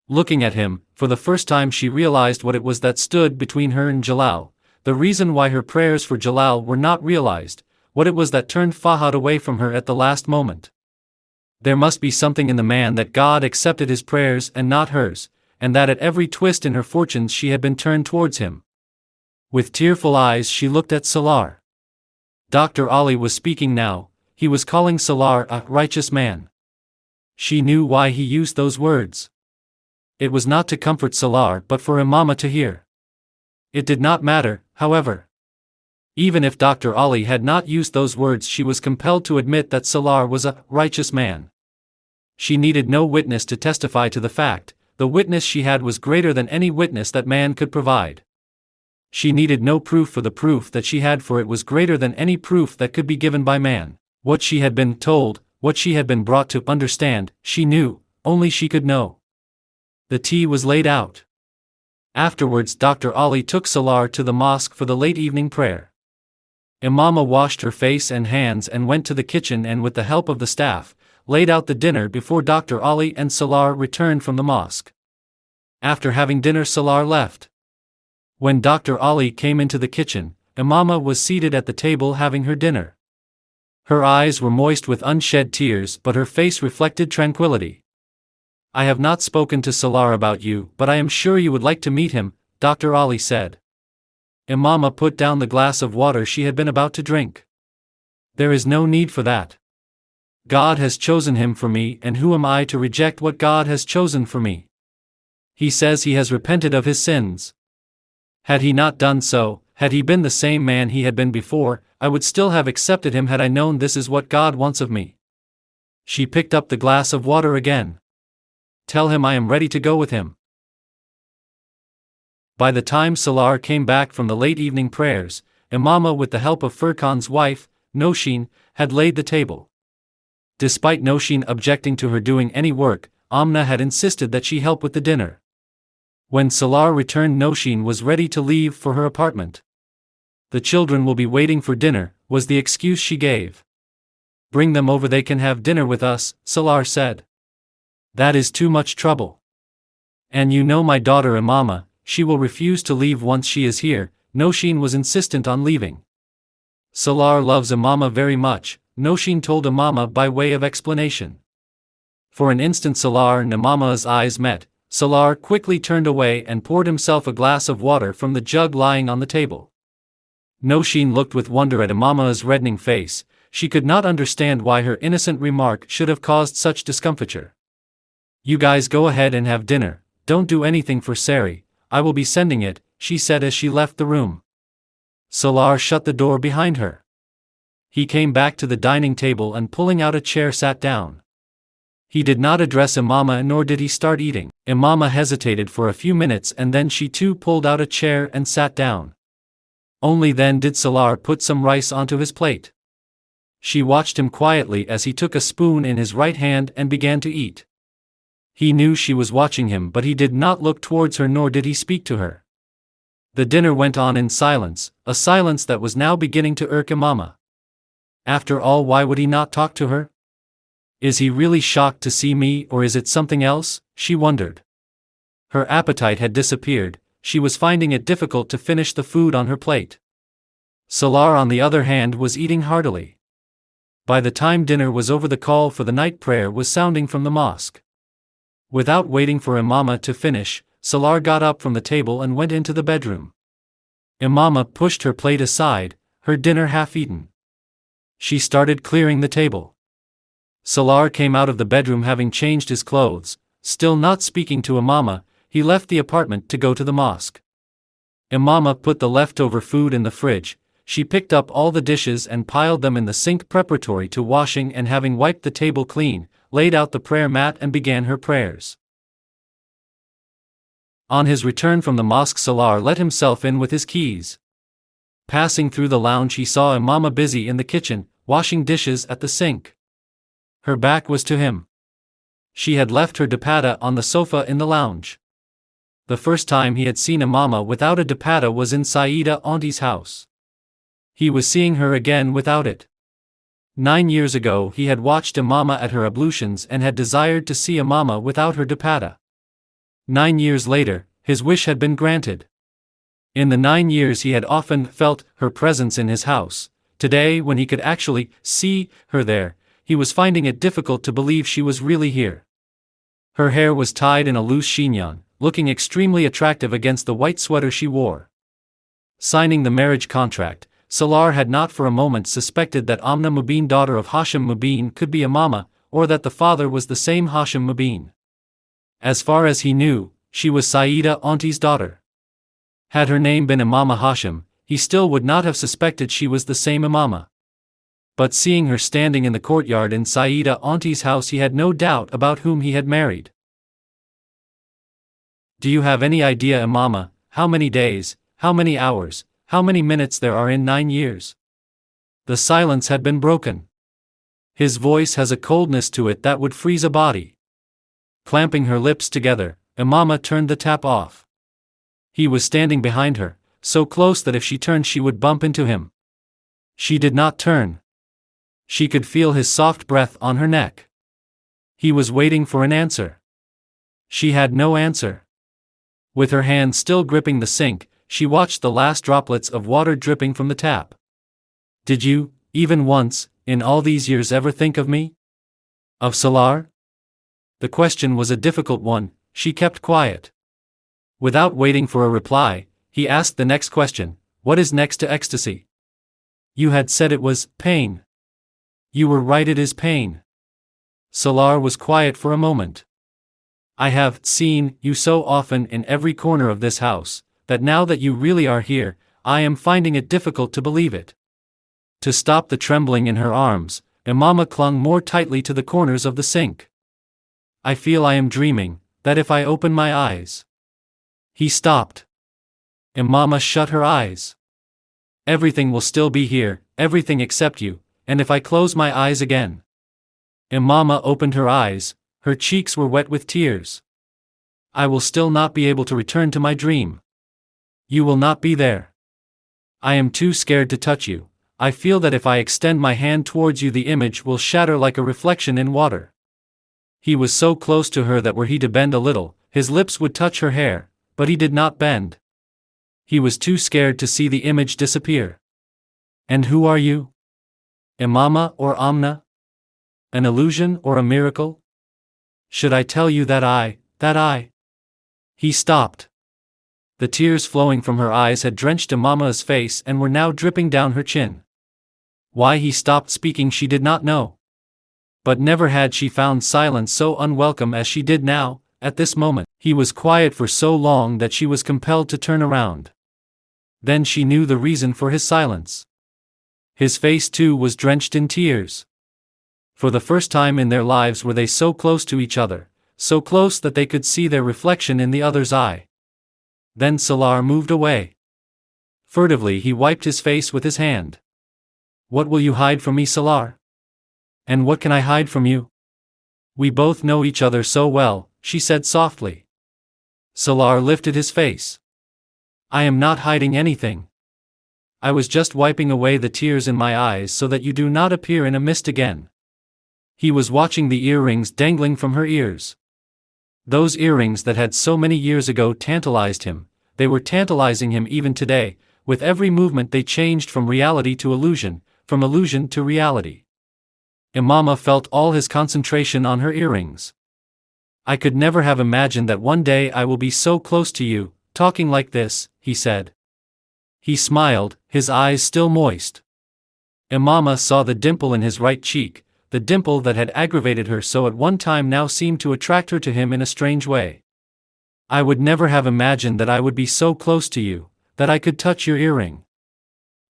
Looking at him, for the first time she realized what it was that stood between her and Jalal, the reason why her prayers for Jalal were not realized, what it was that turned Fahad away from her at the last moment. There must be something in the man that God accepted his prayers and not hers, and that at every twist in her fortunes she had been turned towards him. With tearful eyes she looked at Salaar. Dr. Ali was speaking now, he was calling Salaar a righteous man. She knew why he used those words. It was not to comfort Salaar but for Imama to hear. It did not matter, however. Even if Dr. Ali had not used those words, she was compelled to admit that Salaar was a righteous man. She needed no witness to testify to the fact, the witness she had was greater than any witness that man could provide. She needed no proof for the proof that she had, for it was greater than any proof that could be given by man. What she had been told, what she had been brought to understand, she knew, only she could know. The tea was laid out. Afterwards Dr. Ali took Salaar to the mosque for the late evening prayer. Imama washed her face and hands and went to the kitchen and with the help of the staff, laid out the dinner before Dr. Ali and Salaar returned from the mosque. After having dinner Salaar left. When Dr. Ali came into the kitchen, Imama was seated at the table having her dinner. Her eyes were moist with unshed tears but her face reflected tranquility. "I have not spoken to Salaar about you, but I am sure you would like to meet him," Dr. Ali said. Imama put down the glass of water she had been about to drink. "There is no need for that. God has chosen him for me, and who am I to reject what God has chosen for me? He says he has repented of his sins. Had he not done so, had he been the same man he had been before, I would still have accepted him had I known this is what God wants of me." She picked up the glass of water again. "Tell him I am ready to go with him." By the time Salaar came back from the late evening prayers, Imama with the help of Furqan's wife, Noshin, had laid the table. Despite Noshin objecting to her doing any work, Amna had insisted that she help with the dinner. When Salaar returned, Noshin was ready to leave for her apartment. "The children will be waiting for dinner," was the excuse she gave. "Bring them over, they can have dinner with us," Salaar said. "That is too much trouble. And you know my daughter Imama, she will refuse to leave once she is here." Noshin was insistent on leaving. "Salaar loves Imama very much," Noshin told Imama by way of explanation. For an instant Salaar and Imama's eyes met. Salaar quickly turned away and poured himself a glass of water from the jug lying on the table. Noshin looked with wonder at Imama's reddening face. She could not understand why her innocent remark should have caused such discomfiture. "You guys go ahead and have dinner, don't do anything for Sari, I will be sending it," she said as she left the room. Salaar shut the door behind her. He came back to the dining table and pulling out a chair sat down. He did not address Imama nor did he start eating. Imama hesitated for a few minutes and then she too pulled out a chair and sat down. Only then did Salaar put some rice onto his plate. She watched him quietly as he took a spoon in his right hand and began to eat. He knew she was watching him but he did not look towards her nor did he speak to her. The dinner went on in silence, a silence that was now beginning to irk Imama. After all, why would he not talk to her? Is he really shocked to see me or is it something else, she wondered. Her appetite had disappeared, she was finding it difficult to finish the food on her plate. Salaar on the other hand was eating heartily. By the time dinner was over the call for the night prayer was sounding from the mosque. Without waiting for Imama to finish, Salaar got up from the table and went into the bedroom. Imama pushed her plate aside, her dinner half-eaten. She started clearing the table. Salaar came out of the bedroom having changed his clothes. Still not speaking to Imama, he left the apartment to go to the mosque. Imama put the leftover food in the fridge. She picked up all the dishes and piled them in the sink preparatory to washing, and having wiped the table clean, laid out the prayer mat and began her prayers. On his return from the mosque, Salaar let himself in with his keys. Passing through the lounge, he saw Imama busy in the kitchen, washing dishes at the sink. Her back was to him. She had left her dupatta on the sofa in the lounge. The first time he had seen Imama without a dupatta was in Saida Auntie's house. He was seeing her again without it. 9 years ago he had watched Imama at her ablutions and had desired to see Imama without her dupatta. 9 years later, his wish had been granted. In the 9 years he had often felt her presence in his house. Today, when he could actually see her there, he was finding it difficult to believe she was really here. Her hair was tied in a loose chignon, looking extremely attractive against the white sweater she wore. Signing the marriage contract, Salaar had not for a moment suspected that Amna Mubin, daughter of Hashim Mubin, could be Imama, or that the father was the same Hashim Mubin. As far as he knew, she was Saida Auntie's daughter. Had her name been Imama Hashim, he still would not have suspected she was the same Imama. But seeing her standing in the courtyard in Saida Auntie's house, he had no doubt about whom he had married. Do you have any idea, Imama, how many days, how many hours, how many minutes there are in 9 years? The silence had been broken. His voice has a coldness to it that would freeze a body. Clamping her lips together, Imama turned the tap off. He was standing behind her, so close that if she turned she would bump into him. She did not turn. She could feel his soft breath on her neck. He was waiting for an answer. She had no answer. With her hand still gripping the sink, she watched the last droplets of water dripping from the tap. Did you, even once, in all these years, ever think of me? Of Salaar? The question was a difficult one. She kept quiet. Without waiting for a reply, he asked the next question: what is next to ecstasy? You had said it was pain. You were right, it is pain. Salaar was quiet for a moment. I have seen you so often in every corner of this house, that now that you really are here, I am finding it difficult to believe it. To stop the trembling in her arms, Imama clung more tightly to the corners of the sink. I feel I am dreaming, that if I open my eyes. He stopped. Imama shut her eyes. Everything will still be here, everything except you, and if I close my eyes again. Imama opened her eyes, her cheeks were wet with tears. I will still not be able to return to my dream. You will not be there. I am too scared to touch you. I feel that if I extend my hand towards you, the image will shatter like a reflection in water. He was so close to her that were he to bend a little, his lips would touch her hair, but he did not bend. He was too scared to see the image disappear. And who are you? Imama or Amna? An illusion or a miracle? Should I tell you that I? He stopped. The tears flowing from her eyes had drenched Imama's face and were now dripping down her chin. Why he stopped speaking she did not know. But never had she found silence so unwelcome as she did now, at this moment. He was quiet for so long that she was compelled to turn around. Then she knew the reason for his silence. His face too was drenched in tears. For the first time in their lives were they so close to each other, so close that they could see their reflection in the other's eye. Then Salaar moved away. Furtively he wiped his face with his hand. What will you hide from me, Salaar? And what can I hide from you? We both know each other so well, she said softly. Salaar lifted his face. I am not hiding anything. I was just wiping away the tears in my eyes so that you do not appear in a mist again. He was watching the earrings dangling from her ears. Those earrings that had so many years ago tantalized him, they were tantalizing him even today. With every movement they changed from reality to illusion, from illusion to reality. Imama felt all his concentration on her earrings. I could never have imagined that one day I will be so close to you, talking like this, he said. He smiled, his eyes still moist. Imama saw the dimple in his right cheek, the dimple that had aggravated her so at one time now seemed to attract her to him in a strange way. I would never have imagined that I would be so close to you, that I could touch your earring.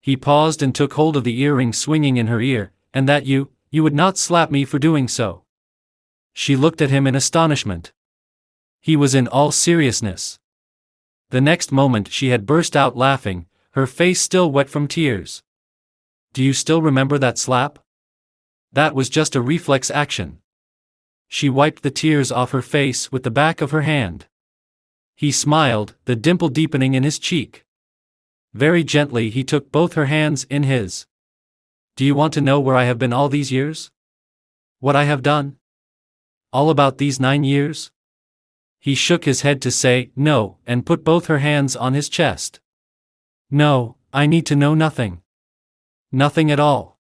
He paused and took hold of the earring swinging in her ear, and that you would not slap me for doing so. She looked at him in astonishment. He was in all seriousness. The next moment she had burst out laughing, her face still wet from tears. Do you still remember that slap? That was just a reflex action. She wiped the tears off her face with the back of her hand. He smiled, the dimple deepening in his cheek. Very gently he took both her hands in his. Do you want to know where I have been all these years? What I have done? All about these 9 years? He shook his head to say, no, and put both her hands on his chest. No, I need to know nothing. Nothing at all.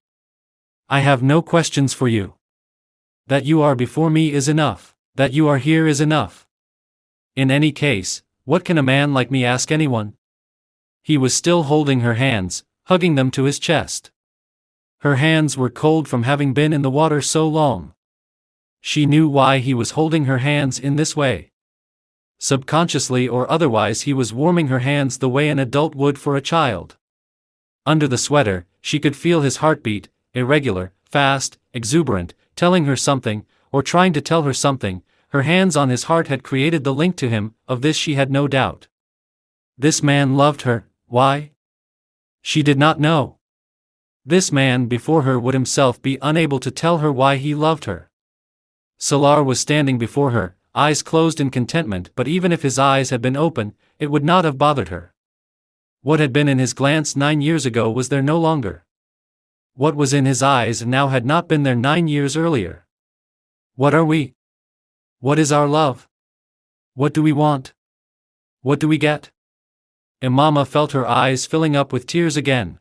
I have no questions for you. That you are before me is enough. That you are here is enough. In any case, what can a man like me ask anyone? He was still holding her hands, hugging them to his chest. Her hands were cold from having been in the water so long. She knew why he was holding her hands in this way. Subconsciously or otherwise, he was warming her hands the way an adult would for a child. Under the sweater, she could feel his heartbeat, irregular, fast, exuberant, telling her something, or trying to tell her something. Her hands on his heart had created the link to him, of this she had no doubt. This man loved her. Why? She did not know. This man before her would himself be unable to tell her why he loved her. Salaar was standing before her, eyes closed in contentment, but even if his eyes had been open, it would not have bothered her. What had been in his glance 9 years ago was there no longer. What was in his eyes now had not been there 9 years earlier. What are we? What is our love? What do we want? What do we get? Imama felt her eyes filling up with tears again.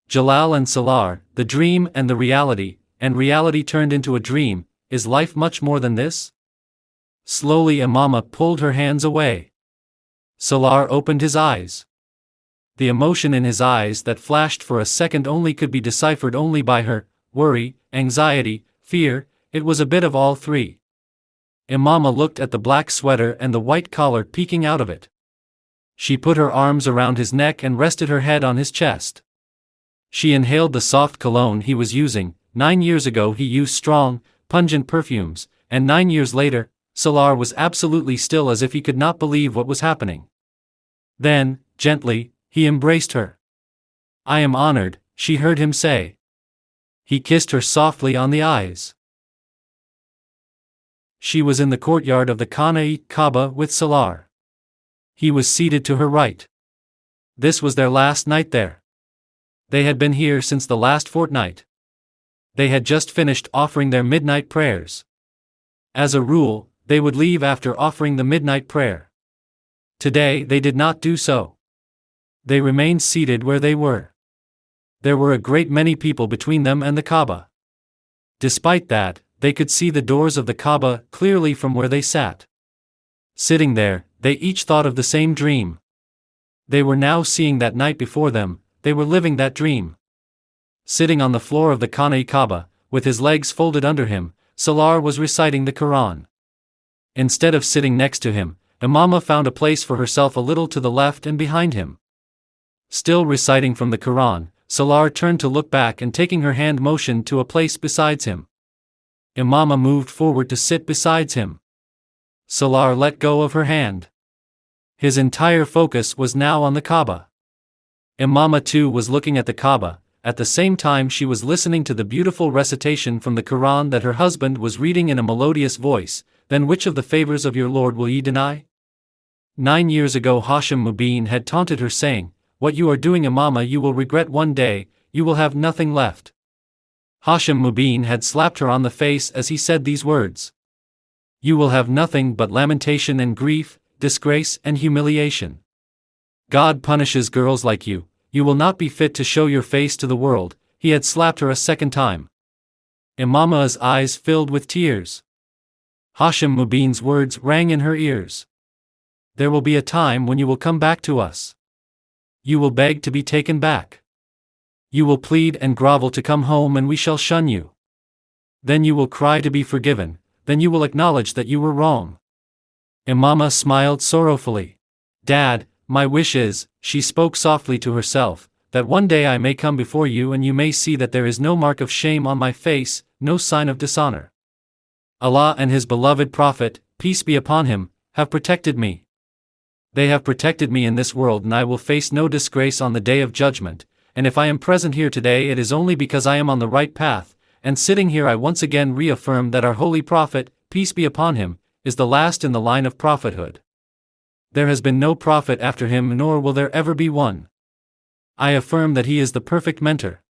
Jalal and Salaar, the dream and the reality, and reality turned into a dream. Is life much more than this? Slowly Imama pulled her hands away. Salaar opened his eyes. The emotion in his eyes that flashed for a second only could be deciphered only by her: worry, anxiety, fear. It was a bit of all three. Imama looked at the black sweater and the white collar peeking out of it. She put her arms around his neck and rested her head on his chest. She inhaled the soft cologne he was using. 9 years ago he used strong, pungent perfumes, and 9 years later, Salaar was absolutely still, as if he could not believe what was happening. Then, gently, he embraced her. I am honored, she heard him say. He kissed her softly on the eyes. She was in the courtyard of the Kaaba with Salaar. He was seated to her right. This was their last night there. They had been here since the last fortnight. They had just finished offering their midnight prayers. As a rule, they would leave after offering the midnight prayer. Today they did not do so. They remained seated where they were. There were a great many people between them and the Kaaba. Despite that, they could see the doors of the Kaaba clearly from where they sat. Sitting there, they each thought of the same dream. They were now seeing that night before them, they were living that dream. Sitting on the floor of the Kaaba, with his legs folded under him, Salaar was reciting the Quran. Instead of sitting next to him, Imama found a place for herself a little to the left and behind him. Still reciting from the Quran, Salaar turned to look back and taking her hand motioned to a place besides him. Imama moved forward to sit beside him. Salaar let go of her hand. His entire focus was now on the Kaaba. Imama too was looking at the Kaaba. At the same time she was listening to the beautiful recitation from the Quran that her husband was reading in a melodious voice. Then which of the favors of your Lord will ye deny? 9 years ago Hashim Mubin had taunted her, saying, what you are doing, Imama, you will regret one day, you will have nothing left. Hashim Mubin had slapped her on the face as he said these words. You will have nothing but lamentation and grief, disgrace and humiliation. God punishes girls like you. You will not be fit to show your face to the world. He had slapped her a second time. Imama's eyes filled with tears. Hashim Mubin's words rang in her ears. There will be a time when you will come back to us. You will beg to be taken back. You will plead and grovel to come home, and we shall shun you. Then you will cry to be forgiven, then you will acknowledge that you were wrong. Imama smiled sorrowfully. Dad, my wish is, she spoke softly to herself, that one day I may come before you and you may see that there is no mark of shame on my face, no sign of dishonor. Allah and His beloved Prophet, peace be upon him, have protected me. They have protected me in this world, and I will face no disgrace on the day of judgment, and if I am present here today it is only because I am on the right path, and sitting here I once again reaffirm that our holy Prophet, peace be upon him, is the last in the line of prophethood. There has been no prophet after him, nor will there ever be one. I affirm that he is the perfect mentor.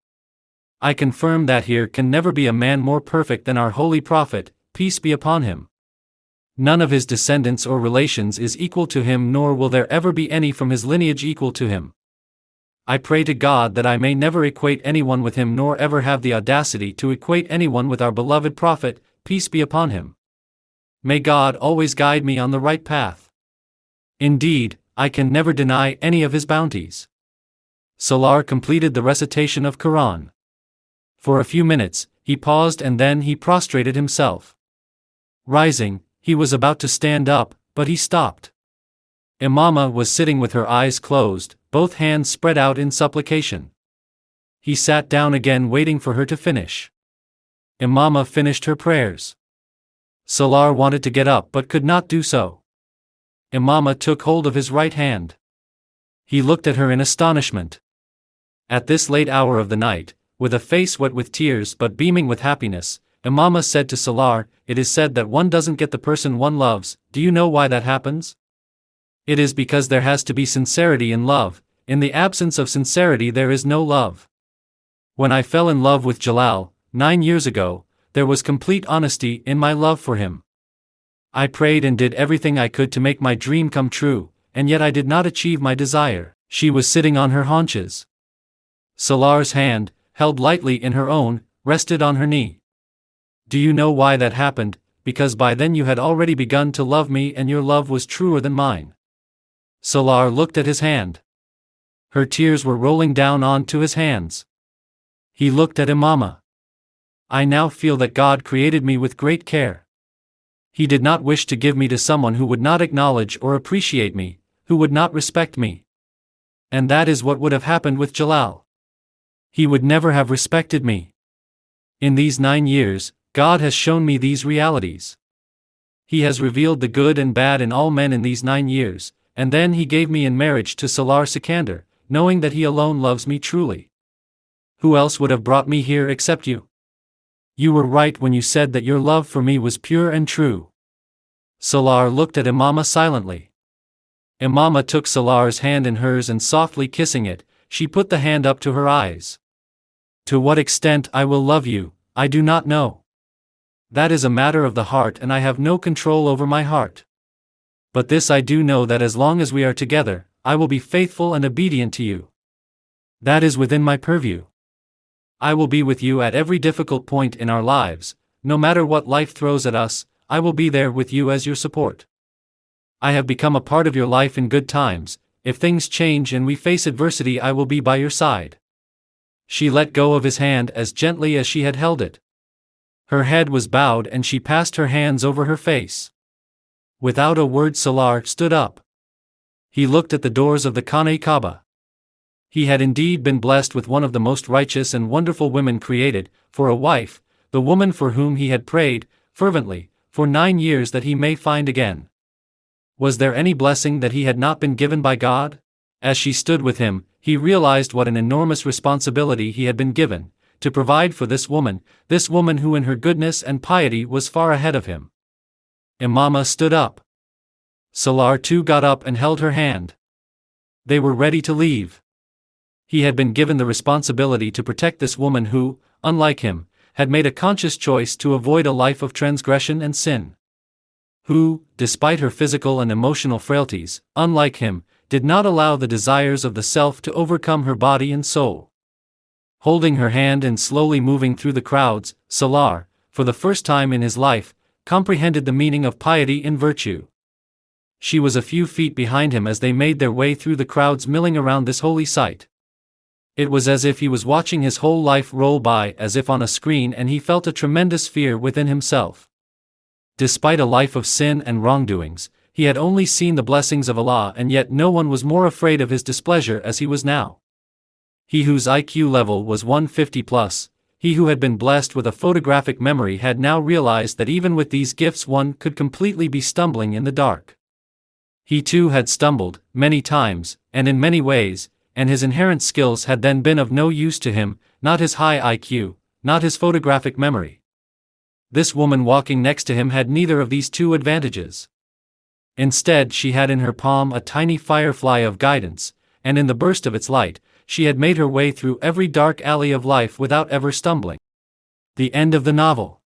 I confirm that here can never be a man more perfect than our holy prophet, peace be upon him. None of his descendants or relations is equal to him, nor will there ever be any from his lineage equal to him. I pray to God that I may never equate anyone with him, nor ever have the audacity to equate anyone with our beloved prophet, peace be upon him. May God always guide me on the right path. Indeed, I can never deny any of his bounties. Salaar completed the recitation of Quran. For a few minutes, he paused and then he prostrated himself. Rising, he was about to stand up, but he stopped. Imama was sitting with her eyes closed, both hands spread out in supplication. He sat down again, waiting for her to finish. Imama finished her prayers. Salaar wanted to get up but could not do so. Imama took hold of his right hand. He looked at her in astonishment. At this late hour of the night, with a face wet with tears but beaming with happiness, Imama said to Salaar, "It is said that one doesn't get the person one loves. Do you know why that happens? It is because there has to be sincerity in love. In the absence of sincerity there is no love. When I fell in love with Jalal, 9 years ago, there was complete honesty in my love for him. I prayed and did everything I could to make my dream come true, and yet I did not achieve my desire." She was sitting on her haunches. Salaar's hand, held lightly in her own, rested on her knee. "Do you know why that happened? Because by then you had already begun to love me and your love was truer than mine." Salaar looked at his hand. Her tears were rolling down onto his hands. He looked at Imama. "I now feel that God created me with great care. He did not wish to give me to someone who would not acknowledge or appreciate me, who would not respect me. And that is what would have happened with Jalal. He would never have respected me. In these 9 years, God has shown me these realities. He has revealed the good and bad in all men in these 9 years, and then he gave me in marriage to Salaar Sikandar, knowing that he alone loves me truly. Who else would have brought me here except you? You were right when you said that your love for me was pure and true." Salaar looked at Imama silently. Imama took Salaar's hand in hers and softly kissing it, she put the hand up to her eyes. "To what extent I will love you, I do not know. That is a matter of the heart and I have no control over my heart. But this I do know, that as long as we are together, I will be faithful and obedient to you. That is within my purview. I will be with you at every difficult point in our lives, no matter what life throws at us, I will be there with you as your support. I have become a part of your life in good times. If things change and we face adversity, I will be by your side." She let go of his hand as gently as she had held it. Her head was bowed and she passed her hands over her face. Without a word, Salaar stood up. He looked at the doors of the Kaaba. He had indeed been blessed with one of the most righteous and wonderful women created, for a wife, the woman for whom he had prayed, fervently, for 9 years that he may find again. Was there any blessing that he had not been given by God? As she stood with him, he realized what an enormous responsibility he had been given, to provide for this woman who in her goodness and piety was far ahead of him. Imama stood up. Salaar too got up and held her hand. They were ready to leave. He had been given the responsibility to protect this woman who, unlike him, had made a conscious choice to avoid a life of transgression and sin. Who, despite her physical and emotional frailties, unlike him, did not allow the desires of the self to overcome her body and soul. Holding her hand and slowly moving through the crowds, Salaar, for the first time in his life, comprehended the meaning of piety and virtue. She was a few feet behind him as they made their way through the crowds milling around this holy site. It was as if he was watching his whole life roll by as if on a screen, and he felt a tremendous fear within himself. Despite a life of sin and wrongdoings, he had only seen the blessings of Allah, and yet no one was more afraid of his displeasure as he was now. He whose IQ level was 150 plus, he who had been blessed with a photographic memory, had now realized that even with these gifts one could completely be stumbling in the dark. He too had stumbled, many times, and in many ways, and his inherent skills had then been of no use to him, not his high IQ, not his photographic memory. This woman walking next to him had neither of these two advantages. Instead, she had in her palm a tiny firefly of guidance, and in the burst of its light, she had made her way through every dark alley of life without ever stumbling. The end of the novel.